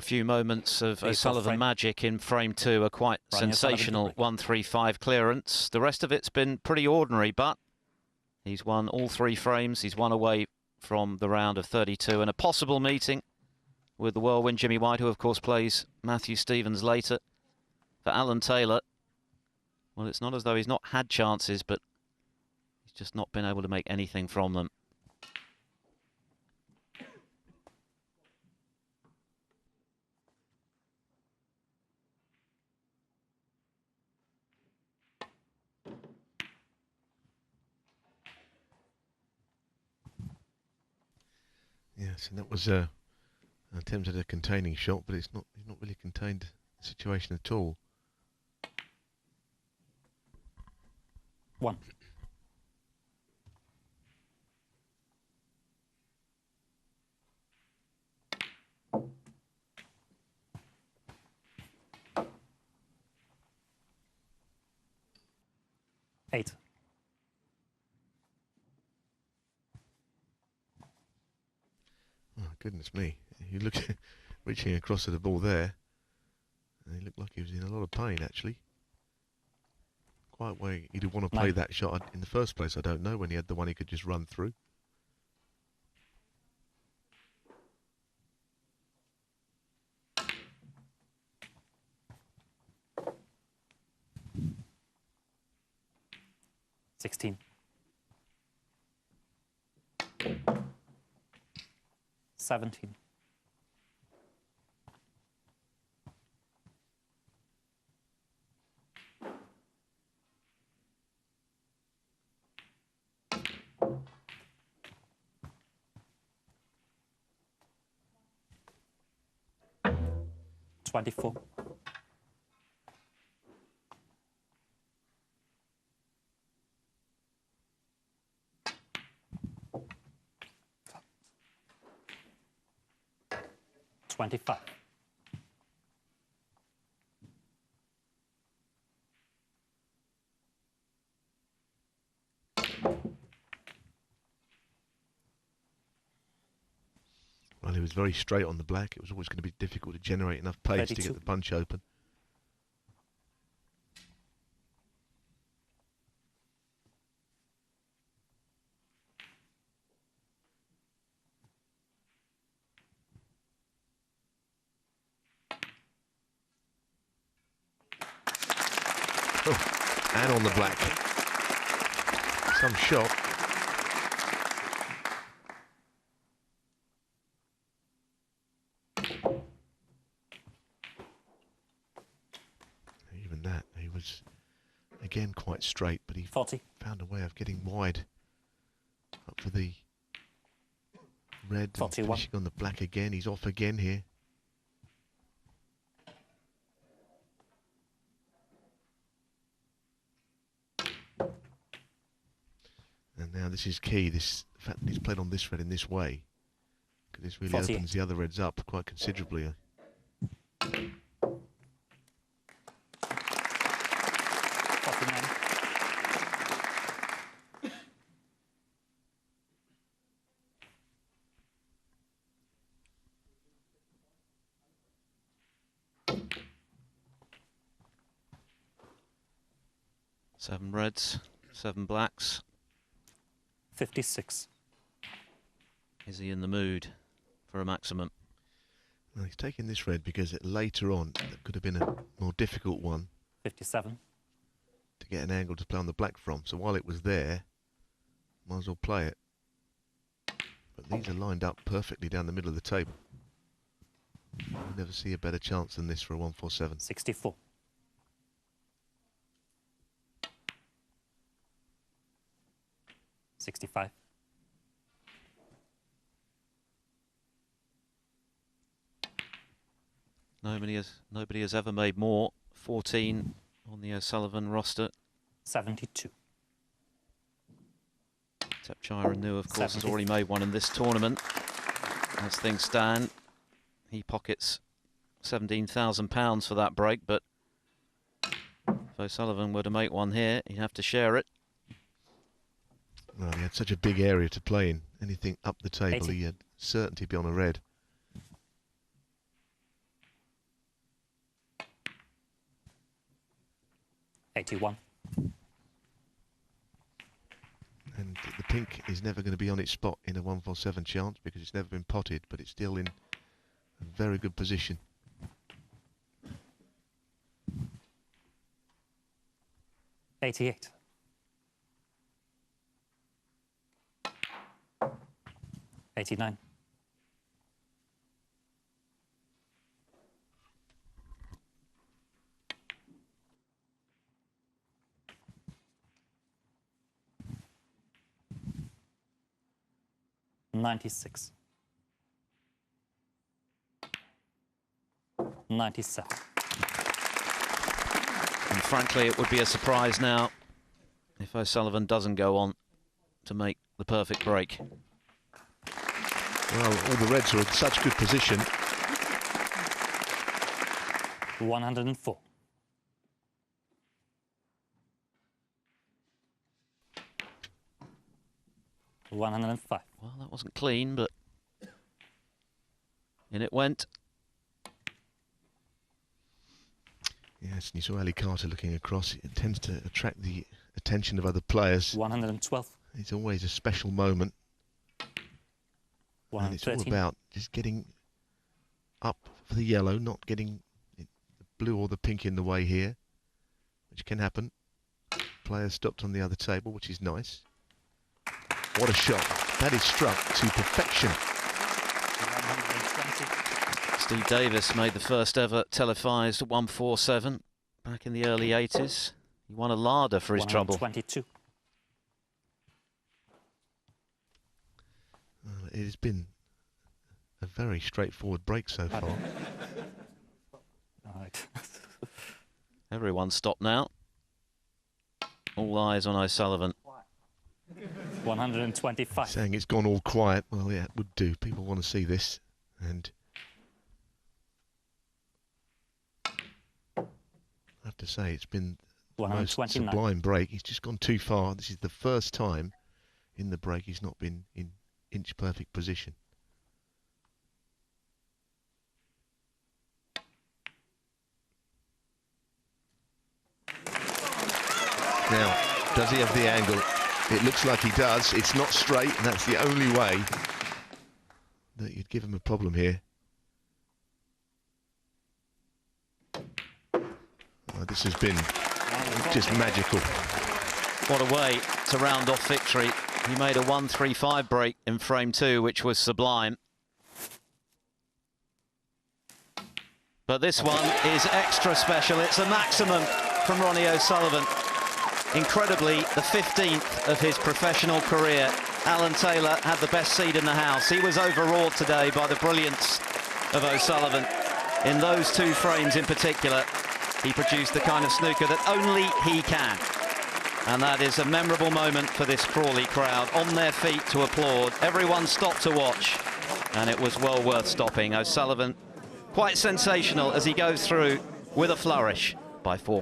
few moments of O'Sullivan magic in frame 2, a quite sensational 1-3-5 clearance. The rest of it's been pretty ordinary, but he's won all 3 frames. He's one away from the round of 32 and a possible meeting with the whirlwind Jimmy White, who of course plays Matthew Stevens later. For Alan Taylor, well, it's not as though he's not had chances, but he's just not been able to make anything from them. Yes, and that was an attempt at a containing shot, but he's not really contained the situation at all. 1. Eight. Oh, goodness me. You look reaching across at the ball there, and he looked like he was in a lot of pain, actually. Quite where he'd want to play that shot in the first place, I don't know, when he had the one he could just run through. $16. 17. $24. $25. Well, he was very straight on the black. It was always going to be difficult to generate enough pace 32. to get the punch open. Oh, and on the black. Some shot. Even that, he was again quite straight, but he 40. Found a way of getting wide up for the red and 41. finishing on the black again. He's off again here. And now this is key, this fact that he's played on this red in this way, because this really 48. opens the other reds up quite considerably. 49. Seven reds, 7 blacks. 56. Is he in the mood for a maximum? Well, he's taking this red because later on that could have been a more difficult one 57. to get an angle to play on the black from. So while it was there, might as well play it. But these are lined up perfectly down the middle of the table. You never see a better chance than this for a 147. 64. $65. Nobody has ever made more. 14 on the O'Sullivan roster. 72. Tepchire New, of course, has already made one in this tournament. As things stand, he pockets £17,000 for that break, but if O'Sullivan were to make one here, he'd have to share it. Well, he had such a big area to play in. Anything up the table, 80. he had certainty beyond a red. 81. And the pink is never going to be on its spot in a 147 chance because it's never been potted, but it's still in a very good position. $88. $89. $96. $97. And frankly, it would be a surprise now if O'Sullivan doesn't go on to make the perfect break. Well, all the reds are in such good position. 104. $105. Well, that wasn't clean, but in it went. Yes, and you saw Ali Carter looking across. It tends to attract the attention of other players. 112. It's always a special moment. And it's all about just getting up for the yellow, not getting the blue or the pink in the way here, which can happen. Player stopped on the other table, which is nice. What a shot. That is struck to perfection. 120. Steve Davis made the first ever televised 147 back in the early 80s. He won a larder for his trouble. 122. Well, it has been a very straightforward break so far. Right. Everyone stopped now. All eyes on O'Sullivan. 125. Saying it's gone all quiet. Well, yeah, it would do. People want to see this. And I have to say, it's been the most sublime break. He's just gone too far. This is the first time in the break he's not been in inch perfect position. Now, does he have the angle? It looks like he does. It's not straight, and that's the only way that you'd give him a problem here. This has been just magical. What a way to round off victory. He made a 135 break in frame 2, which was sublime. But this one is extra special. It's a maximum from Ronnie O'Sullivan. Incredibly, the 15th of his professional career. Alan Taylor had the best seed in the house. He was overawed today by the brilliance of O'Sullivan. In those two frames in particular, he produced the kind of snooker that only he can. And that is a memorable moment for this Crawley crowd, on their feet to applaud. Everyone stopped to watch, and it was well worth stopping. O'Sullivan, quite sensational as he goes through with a flourish by 4 frames.